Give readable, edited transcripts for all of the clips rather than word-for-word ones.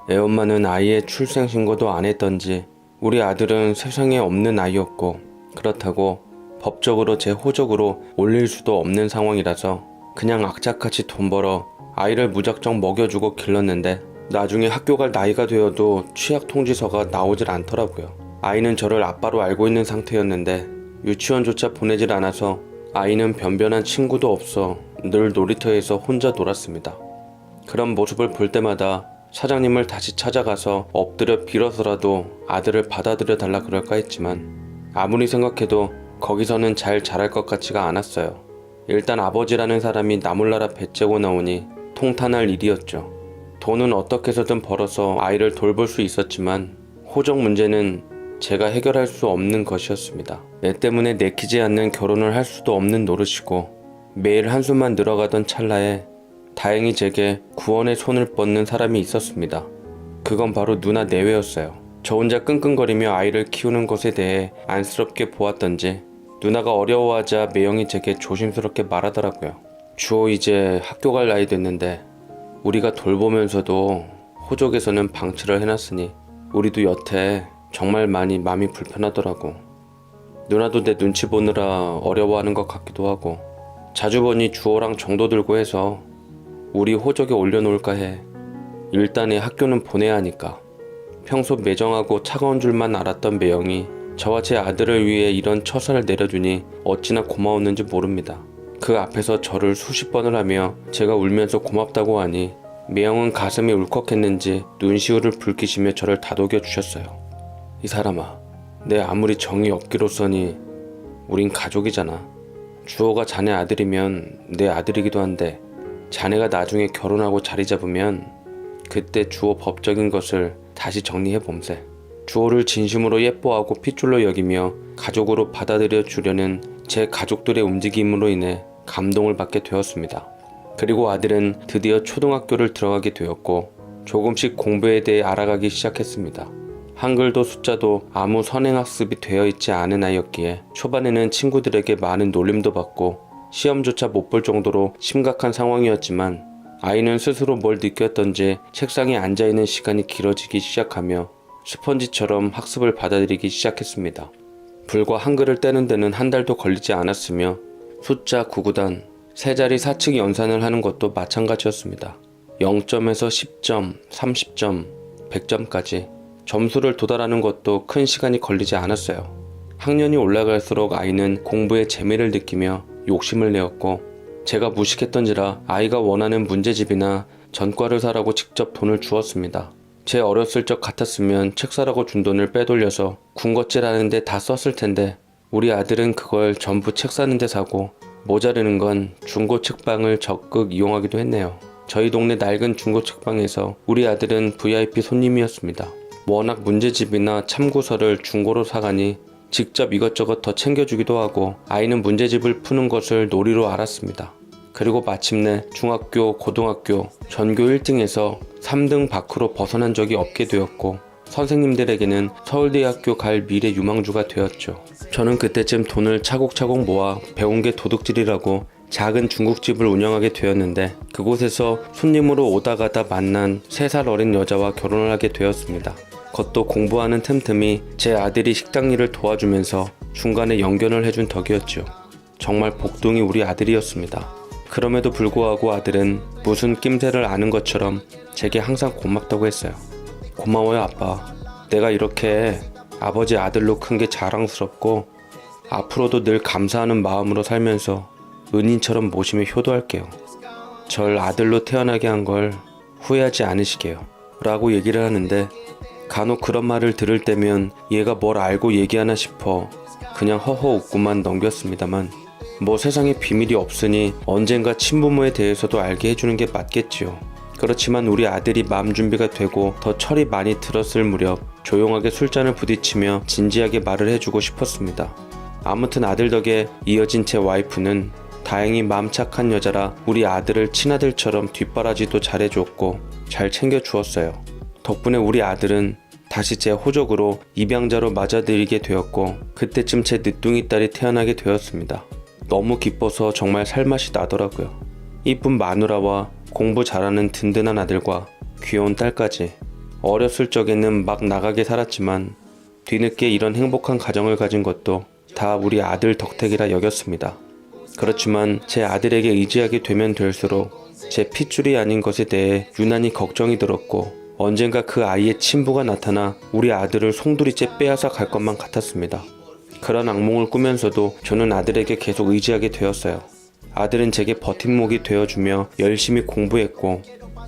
애엄마는 아이의 출생신고도 안 했던지 우리 아들은 세상에 없는 아이였고, 그렇다고 법적으로 제 호적으로 올릴 수도 없는 상황이라서 그냥 악착같이 돈 벌어 아이를 무작정 먹여주고 길렀는데, 나중에 학교 갈 나이가 되어도 취약 통지서가 나오질 않더라고요. 아이는 저를 아빠로 알고 있는 상태였는데 유치원조차 보내질 않아서 아이는 변변한 친구도 없어 늘 놀이터에서 혼자 놀았습니다. 그런 모습을 볼 때마다 사장님을 다시 찾아가서 엎드려 빌어서라도 아들을 받아들여 달라 그럴까 했지만, 아무리 생각해도 거기서는 잘 자랄 것 같지가 않았어요. 일단 아버지라는 사람이 나몰라라 배째고 나오니 통탄할 일이었죠. 돈은 어떻게 해서든 벌어서 아이를 돌볼 수 있었지만 호적 문제는 제가 해결할 수 없는 것이었습니다. 애 때문에 내키지 않는 결혼을 할 수도 없는 노릇이고, 매일 한숨만 늘어가던 찰나에 다행히 제게 구원의 손을 뻗는 사람이 있었습니다. 그건 바로 누나 내외였어요. 저 혼자 끙끙거리며 아이를 키우는 것에 대해 안쓰럽게 보았던지 누나가 어려워하자 매형이 제게 조심스럽게 말하더라고요. 주호 이제 학교 갈 나이 됐는데 우리가 돌보면서도 호적에서는 방치를 해놨으니 우리도 여태 정말 많이 마음이 불편하더라고. 누나도 내 눈치 보느라 어려워하는 것 같기도 하고, 자주 보니 주호랑 정도 들고 해서 우리 호적에 올려놓을까 해. 일단에 학교는 보내야 하니까. 평소 매정하고 차가운 줄만 알았던 매형이 저와 제 아들을 위해 이런 처사를 내려주니 어찌나 고마웠는지 모릅니다. 그 앞에서 저를 수십 번을 하며 제가 울면서 고맙다고 하니 매형은 가슴이 울컥했는지 눈시울을 붉히시며 저를 다독여 주셨어요. 이 사람아, 내 아무리 정이 없기로서니 우린 가족이잖아. 주호가 자네 아들이면 내 아들이기도 한데, 자네가 나중에 결혼하고 자리 잡으면 그때 주호 법적인 것을 다시 정리해봄세. 주호를 진심으로 예뻐하고 핏줄로 여기며 가족으로 받아들여 주려는 제 가족들의 움직임으로 인해 감동을 받게 되었습니다. 그리고 아들은 드디어 초등학교를 들어가게 되었고 조금씩 공부에 대해 알아가기 시작했습니다. 한글도 숫자도 아무 선행학습이 되어 있지 않은 아이였기에 초반에는 친구들에게 많은 놀림도 받고 시험조차 못 볼 정도로 심각한 상황이었지만, 아이는 스스로 뭘 느꼈던지 책상에 앉아있는 시간이 길어지기 시작하며 스펀지처럼 학습을 받아들이기 시작했습니다. 불과 한글을 떼는 데는 한 달도 걸리지 않았으며 숫자 9구단, 세 자리 사칙 연산을 하는 것도 마찬가지였습니다. 0점에서 10점, 30점, 100점까지 점수를 도달하는 것도 큰 시간이 걸리지 않았어요. 학년이 올라갈수록 아이는 공부에 재미를 느끼며 욕심을 내었고, 제가 무식했던지라 아이가 원하는 문제집이나 전과를 사라고 직접 돈을 주었습니다. 제 어렸을 적 같았으면 책 사라고 준 돈을 빼돌려서 군것질 하는데 다 썼을 텐데, 우리 아들은 그걸 전부 책 사는데 사고 모자르는 건 중고 책방을 적극 이용하기도 했네요. 저희 동네 낡은 중고 책방에서 우리 아들은 VIP 손님이었습니다. 워낙 문제집이나 참고서를 중고로 사가니 직접 이것저것 더 챙겨주기도 하고, 아이는 문제집을 푸는 것을 놀이로 알았습니다. 그리고 마침내 중학교, 고등학교 전교 1등에서 3등 밖으로 벗어난 적이 없게 되었고, 선생님들에게는 서울대학교 갈 미래 유망주가 되었죠. 저는 그때쯤 돈을 차곡차곡 모아 배운 게 도둑질이라고 작은 중국집을 운영하게 되었는데, 그곳에서 손님으로 오다 가다 만난 3살 어린 여자와 결혼을 하게 되었습니다. 그것도 공부하는 틈틈이 제 아들이 식당 일을 도와주면서 중간에 연결을 해준 덕이었죠. 정말 복둥이 우리 아들이었습니다. 그럼에도 불구하고 아들은 무슨 낌새를 아는 것처럼 제게 항상 고맙다고 했어요. 고마워요 아빠. 내가 이렇게 아버지 아들로 큰 게 자랑스럽고 앞으로도 늘 감사하는 마음으로 살면서 은인처럼 모시며 효도할게요. 절 아들로 태어나게 한 걸 후회하지 않으시게요 라고 얘기를 하는데, 간혹 그런 말을 들을 때면 얘가 뭘 알고 얘기하나 싶어 그냥 허허 웃고만 넘겼습니다만, 뭐 세상에 비밀이 없으니 언젠가 친부모에 대해서도 알게 해주는 게 맞겠지요. 그렇지만 우리 아들이 마음 준비가 되고 더 철이 많이 들었을 무렵 조용하게 술잔을 부딪히며 진지하게 말을 해주고 싶었습니다. 아무튼 아들 덕에 이어진 제 와이프는 다행히 마음 착한 여자라 우리 아들을 친아들처럼 뒷바라지도 잘해줬고 잘 챙겨주었어요. 덕분에 우리 아들은 다시 제 호적으로 입양자로 맞아들이게 되었고, 그때쯤 제 늦둥이 딸이 태어나게 되었습니다. 너무 기뻐서 정말 살맛이 나더라고요. 이쁜 마누라와 공부 잘하는 든든한 아들과 귀여운 딸까지. 어렸을 적에는 막 나가게 살았지만 뒤늦게 이런 행복한 가정을 가진 것도 다 우리 아들 덕택이라 여겼습니다. 그렇지만 제 아들에게 의지하게 되면 될수록 제 핏줄이 아닌 것에 대해 유난히 걱정이 들었고 언젠가 그 아이의 친부가 나타나 우리 아들을 송두리째 빼앗아 갈 것만 같았습니다. 그런 악몽을 꾸면서도 저는 아들에게 계속 의지하게 되었어요. 아들은 제게 버팀목이 되어주며 열심히 공부했고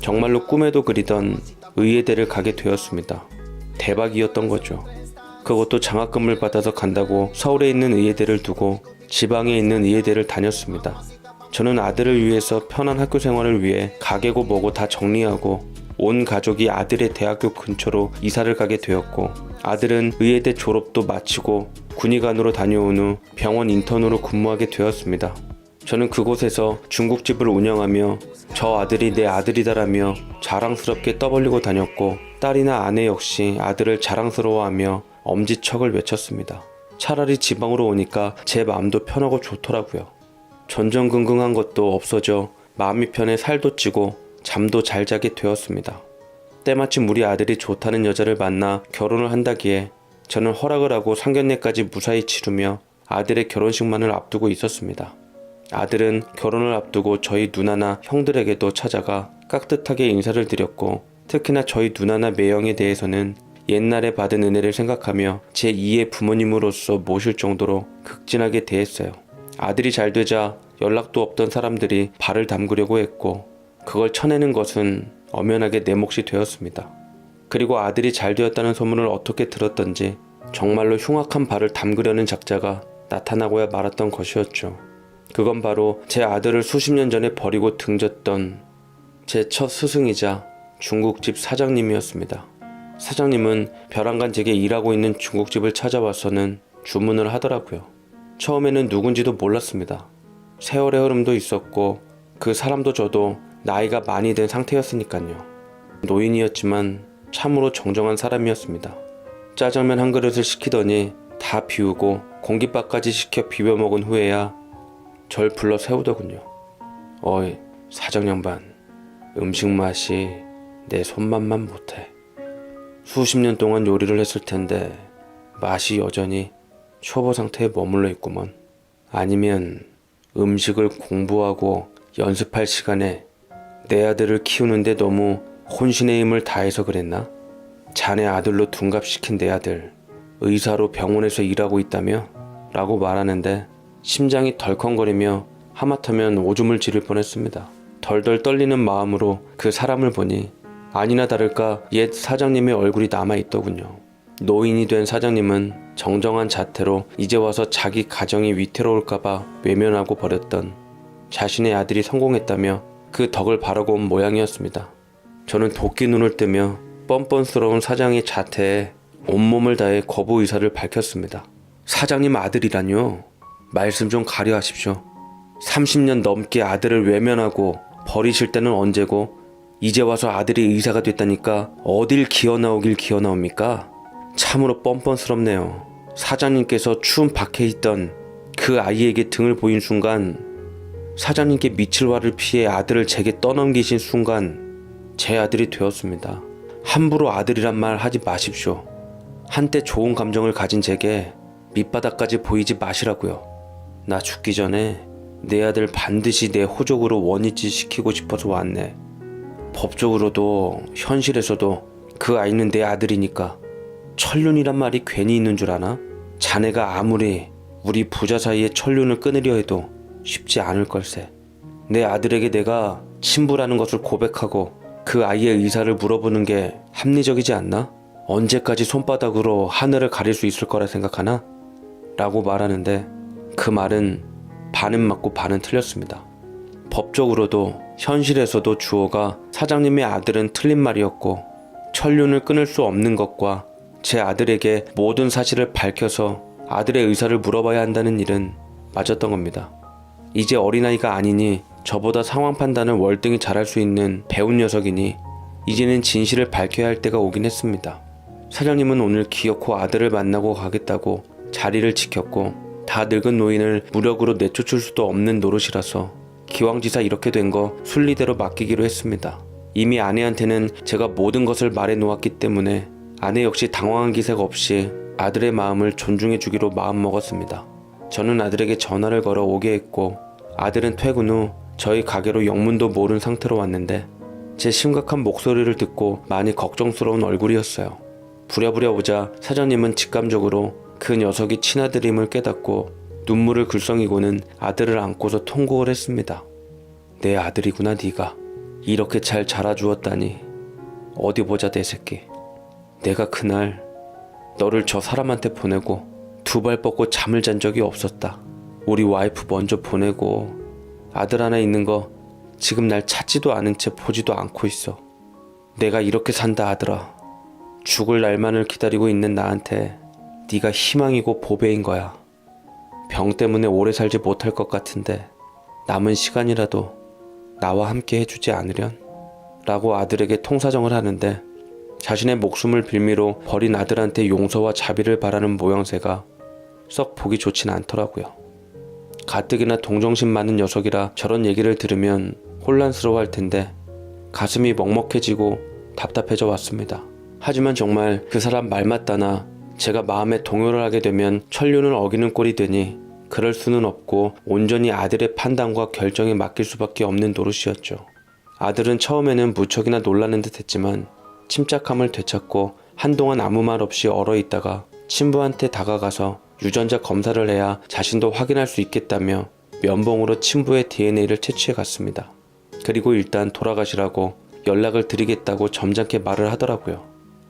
정말로 꿈에도 그리던 의예대를 가게 되었습니다. 대박이었던 거죠. 그것도 장학금을 받아서 간다고 서울에 있는 의예대를 두고 지방에 있는 의예대를 다녔습니다. 저는 아들을 위해서 편한 학교 생활을 위해 가게고 뭐고 다 정리하고 온 가족이 아들의 대학교 근처로 이사를 가게 되었고 아들은 의예대 졸업도 마치고 군의관으로 다녀온 후 병원 인턴으로 근무하게 되었습니다. 저는 그곳에서 중국집을 운영하며 저 아들이 내 아들이다라며 자랑스럽게 떠벌리고 다녔고 딸이나 아내 역시 아들을 자랑스러워하며 엄지척을 외쳤습니다. 차라리 지방으로 오니까 제 마음도 편하고 좋더라고요. 전전긍긍한 것도 없어져 마음이 편해 살도 찌고 잠도 잘 자게 되었습니다. 때마침 우리 아들이 좋다는 여자를 만나 결혼을 한다기에 저는 허락을 하고 상견례까지 무사히 치르며 아들의 결혼식만을 앞두고 있었습니다. 아들은 결혼을 앞두고 저희 누나나 형들에게도 찾아가 깍듯하게 인사를 드렸고 특히나 저희 누나나 매형에 대해서는 옛날에 받은 은혜를 생각하며 제2의 부모님으로서 모실 정도로 극진하게 대했어요. 아들이 잘 되자 연락도 없던 사람들이 발을 담그려고 했고 그걸 쳐내는 것은 엄연하게 내 몫이 되었습니다. 그리고 아들이 잘 되었다는 소문을 어떻게 들었던지 정말로 흉악한 발을 담그려는 작자가 나타나고야 말았던 것이었죠. 그건 바로 제 아들을 수십 년 전에 버리고 등졌던 제 첫 스승이자 중국집 사장님이었습니다. 사장님은 벼랑간 제게 일하고 있는 중국집을 찾아와서는 주문을 하더라고요. 처음에는 누군지도 몰랐습니다. 세월의 흐름도 있었고 그 사람도 저도 나이가 많이 된 상태였으니까요. 노인이었지만 참으로 정정한 사람이었습니다. 짜장면 한 그릇을 시키더니 다 비우고 공깃밥까지 시켜 비벼 먹은 후에야 절 불러 세우더군요. 어이 사장 양반, 음식 맛이 내 손맛만 못해. 수십 년 동안 요리를 했을 텐데 맛이 여전히 초보 상태에 머물러 있구먼. 아니면 음식을 공부하고 연습할 시간에 내 아들을 키우는데 너무 혼신의 힘을 다해서 그랬나? 자네 아들로 둔갑시킨 내 아들 의사로 병원에서 일하고 있다며? 라고 말하는데 심장이 덜컹거리며 하마터면 오줌을 지를 뻔했습니다. 덜덜 떨리는 마음으로 그 사람을 보니 아니나 다를까 옛 사장님의 얼굴이 남아있더군요. 노인이 된 사장님은 정정한 자태로 이제 와서 자기 가정이 위태로울까봐 외면하고 버렸던 자신의 아들이 성공했다며 그 덕을 바라고 온 모양이었습니다. 저는 도끼 눈을 뜨며 뻔뻔스러운 사장의 자태에 온몸을 다해 거부 의사를 밝혔습니다. 사장님 아들이라뇨? 말씀 좀 가려 하십시오. 30년 넘게 아들을 외면하고 버리실 때는 언제고 이제 와서 아들이 의사가 됐다니까 어딜 기어나오길 기어나옵니까? 참으로 뻔뻔스럽네요. 사장님께서 추운 밖에 있던 그 아이에게 등을 보인 순간 사장님께 미칠 화를 피해 아들을 제게 떠넘기신 순간 제 아들이 되었습니다. 함부로 아들이란 말 하지 마십시오. 한때 좋은 감정을 가진 제게 밑바닥까지 보이지 마시라고요. 나 죽기 전에 내 아들 반드시 내 호적으로 원위치 시키고 싶어서 왔네. 법적으로도 현실에서도 그 아이는 내 아들이니까. 천륜이란 말이 괜히 있는 줄 아나? 자네가 아무리 우리 부자 사이에 천륜을 끊으려 해도 쉽지 않을 걸세. 내 아들에게 내가 친부라는 것을 고백하고 그 아이의 의사를 물어보는 게 합리적이지 않나? 언제까지 손바닥으로 하늘을 가릴 수 있을 거라 생각하나? 라고 말하는데 그 말은 반은 맞고 반은 틀렸습니다. 법적으로도 현실에서도 주어가 사장님의 아들은 틀린 말이었고 천륜을 끊을 수 없는 것과 제 아들에게 모든 사실을 밝혀서 아들의 의사를 물어봐야 한다는 일은 맞았던 겁니다. 이제 어린아이가 아니니 저보다 상황 판단을 월등히 잘할 수 있는 배운 녀석이니 이제는 진실을 밝혀야 할 때가 오긴 했습니다. 사장님은 오늘 기어코 아들을 만나고 가겠다고 자리를 지켰고 다 늙은 노인을 무력으로 내쫓을 수도 없는 노릇이라서 기왕지사 이렇게 된 거 순리대로 맡기기로 했습니다. 이미 아내한테는 제가 모든 것을 말해 놓았기 때문에 아내 역시 당황한 기색 없이 아들의 마음을 존중해 주기로 마음먹었습니다. 저는 아들에게 전화를 걸어 오게 했고 아들은 퇴근 후 저희 가게로 영문도 모른 상태로 왔는데 제 심각한 목소리를 듣고 많이 걱정스러운 얼굴이었어요. 부랴부랴 오자 사장님은 직감적으로 그 녀석이 친아들임을 깨닫고 눈물을 글썽이고는 아들을 안고서 통곡을 했습니다. 내 아들이구나 네가. 이렇게 잘 자라주었다니. 어디 보자 내 새끼. 내가 그날 너를 저 사람한테 보내고 두 발 뻗고 잠을 잔 적이 없었다. 우리 와이프 먼저 보내고 아들 하나 있는 거 지금 날 찾지도 않은 채 보지도 않고 있어. 내가 이렇게 산다 아들아. 죽을 날만을 기다리고 있는 나한테 네가 희망이고 보배인 거야. 병 때문에 오래 살지 못할 것 같은데 남은 시간이라도 나와 함께 해주지 않으련? 라고 아들에게 통사정을 하는데 자신의 목숨을 빌미로 버린 아들한테 용서와 자비를 바라는 모양새가 썩 보기 좋진 않더라고요. 가뜩이나 동정심 많은 녀석이라 저런 얘기를 들으면 혼란스러워할 텐데 가슴이 먹먹해지고 답답해져 왔습니다. 하지만 정말 그 사람 말 맞다나 제가 마음에 동요를 하게 되면 천륜을 어기는 꼴이 되니 그럴 수는 없고 온전히 아들의 판단과 결정에 맡길 수밖에 없는 노릇이었죠. 아들은 처음에는 무척이나 놀라는 듯 했지만 침착함을 되찾고 한동안 아무 말 없이 얼어있다가 친부한테 다가가서 유전자 검사를 해야 자신도 확인할 수 있겠다며 면봉으로 친부의 DNA를 채취해 갔습니다. 그리고 일단 돌아가시라고 연락을 드리겠다고 점잖게 말을 하더라고요.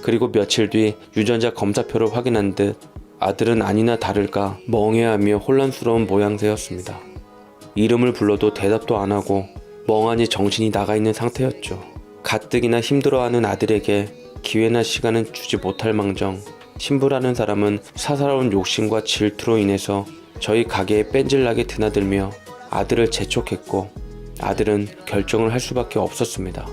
그리고 며칠 뒤 유전자 검사표를 확인한 듯 아들은 아니나 다를까 멍해하며 혼란스러운 모양새였습니다. 이름을 불러도 대답도 안 하고 멍하니 정신이 나가 있는 상태였죠. 가뜩이나 힘들어하는 아들에게 기회나 시간은 주지 못할 망정 신부라는 사람은 사사로운 욕심과 질투로 인해서 저희 가게에 뺀질나게 드나들며 아들을 재촉했고 아들은 결정을 할 수밖에 없었습니다.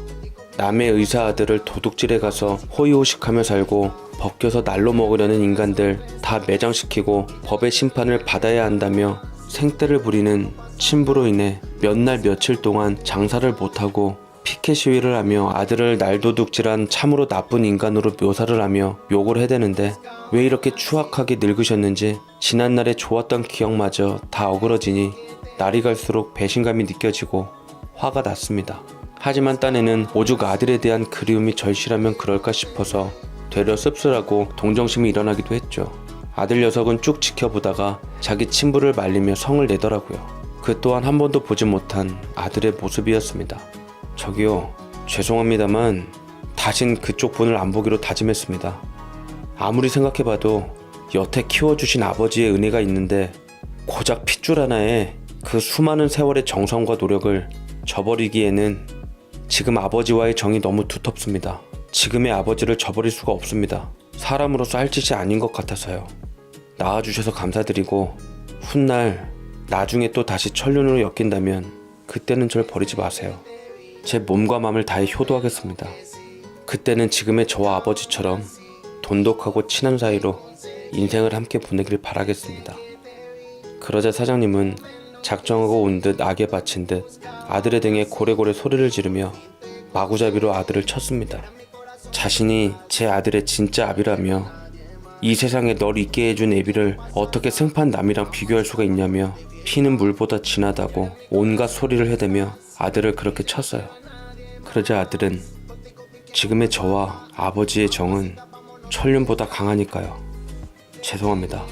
남의 의사 아들을 도둑질해 가서 호의호식하며 살고 벗겨서 날로 먹으려는 인간들 다 매장시키고 법의 심판을 받아야 한다며 생떼를 부리는 친부로 인해 몇 날 며칠 동안 장사를 못하고 피켓 시위를 하며 아들을 날도둑질한 참으로 나쁜 인간으로 묘사를 하며 욕을 해대는데 왜 이렇게 추악하게 늙으셨는지 지난날의 좋았던 기억마저 다 어그러지니 날이 갈수록 배신감이 느껴지고 화가 났습니다. 하지만 딴에는 오죽 아들에 대한 그리움이 절실하면 그럴까 싶어서 되려 씁쓸하고 동정심이 일어나기도 했죠. 아들 녀석은 쭉 지켜보다가 자기 친부를 말리며 성을 내더라고요. 그 또한 한 번도 보지 못한 아들의 모습이었습니다. 저기요, 죄송합니다만 다신 그쪽 분을 안 보기로 다짐했습니다. 아무리 생각해봐도 여태 키워주신 아버지의 은혜가 있는데 고작 핏줄 하나에 그 수많은 세월의 정성과 노력을 저버리기에는 지금 아버지와의 정이 너무 두텁습니다. 지금의 아버지를 저버릴 수가 없습니다. 사람으로서 할 짓이 아닌 것 같아서요. 낳아주셔서 감사드리고 훗날 나중에 또 다시 천륜으로 엮인다면 그때는 절 버리지 마세요. 제 몸과 마음을 다해 효도하겠습니다. 그때는 지금의 저와 아버지처럼 돈독하고 친한 사이로 인생을 함께 보내길 바라겠습니다. 그러자 사장님은 작정하고 온 듯 악에 바친 듯 아들의 등에 고래고래 소리를 지르며 마구잡이로 아들을 쳤습니다. 자신이 제 아들의 진짜 아비라며 이 세상에 널 있게 해준 애비를 어떻게 생판남이랑 비교할 수가 있냐며 피는 물보다 진하다고 온갖 소리를 해대며 아들을 그렇게 쳤어요. 그러자 아들은 지금의 저와 아버지의 정은 천륜보다 강하니까요. 죄송합니다.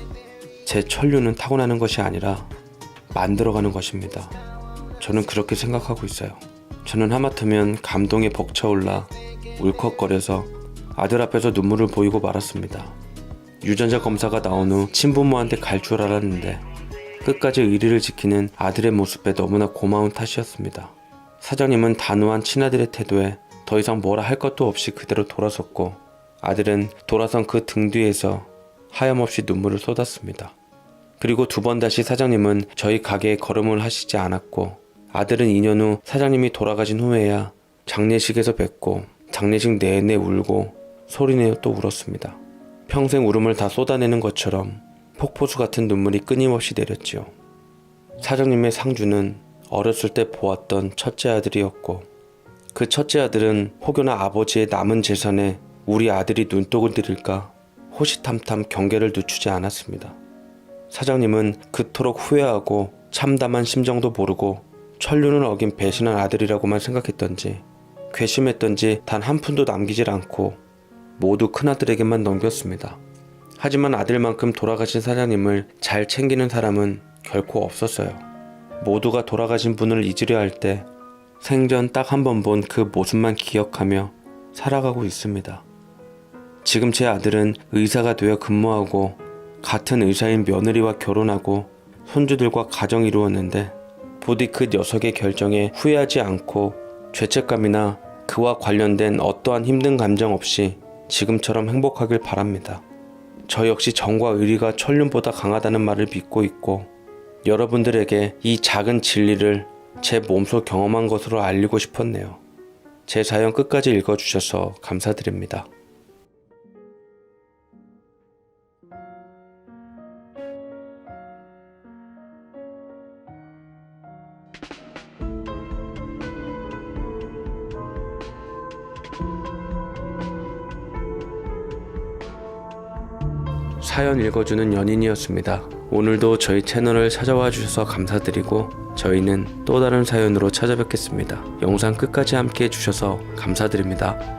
제 천륜은 타고나는 것이 아니라 만들어가는 것입니다. 저는 그렇게 생각하고 있어요. 저는 하마터면 감동에 벅차올라 울컥거려서 아들 앞에서 눈물을 보이고 말았습니다. 유전자 검사가 나온 후 친부모한테 갈 줄 알았는데 끝까지 의리를 지키는 아들의 모습에 너무나 고마운 탓이었습니다. 사장님은 단호한 친아들의 태도에 더 이상 뭐라 할 것도 없이 그대로 돌아섰고 아들은 돌아선 그 등 뒤에서 하염없이 눈물을 쏟았습니다. 그리고 두 번 다시 사장님은 저희 가게에 걸음을 하시지 않았고 아들은 2년 후 사장님이 돌아가신 후에야 장례식에서 뵙고 장례식 내내 울고 소리내어 또 울었습니다. 평생 울음을 다 쏟아내는 것처럼 폭포수 같은 눈물이 끊임없이 내렸지요. 사장님의 상주는 어렸을 때 보았던 첫째 아들이었고 그 첫째 아들은 혹여나 아버지의 남은 재산에 우리 아들이 눈독을 들일까 호시탐탐 경계를 늦추지 않았습니다. 사장님은 그토록 후회하고 참담한 심정도 모르고 천륜을 어긴 배신한 아들이라고만 생각했던지 괘씸했던지 단 한 푼도 남기질 않고 모두 큰아들에게만 넘겼습니다. 하지만 아들만큼 돌아가신 사장님을 잘 챙기는 사람은 결코 없었어요. 모두가 돌아가신 분을 잊으려 할 때 생전 딱 한 번 본 그 모습만 기억하며 살아가고 있습니다. 지금 제 아들은 의사가 되어 근무하고 같은 의사인 며느리와 결혼하고 손주들과 가정 이루었는데 부디 그 녀석의 결정에 후회하지 않고 죄책감이나 그와 관련된 어떠한 힘든 감정 없이 지금처럼 행복하길 바랍니다. 저 역시 정과 의리가 천륜보다 강하다는 말을 믿고 있고 여러분들에게 이 작은 진리를 제 몸소 경험한 것으로 알리고 싶었네요. 제 사연 끝까지 읽어주셔서 감사드립니다. 사연 읽어주는 연인이었습니다. 오늘도 저희 채널을 찾아와 주셔서 감사드리고 저희는 또 다른 사연으로 찾아뵙겠습니다. 영상 끝까지 함께 해주셔서 감사드립니다.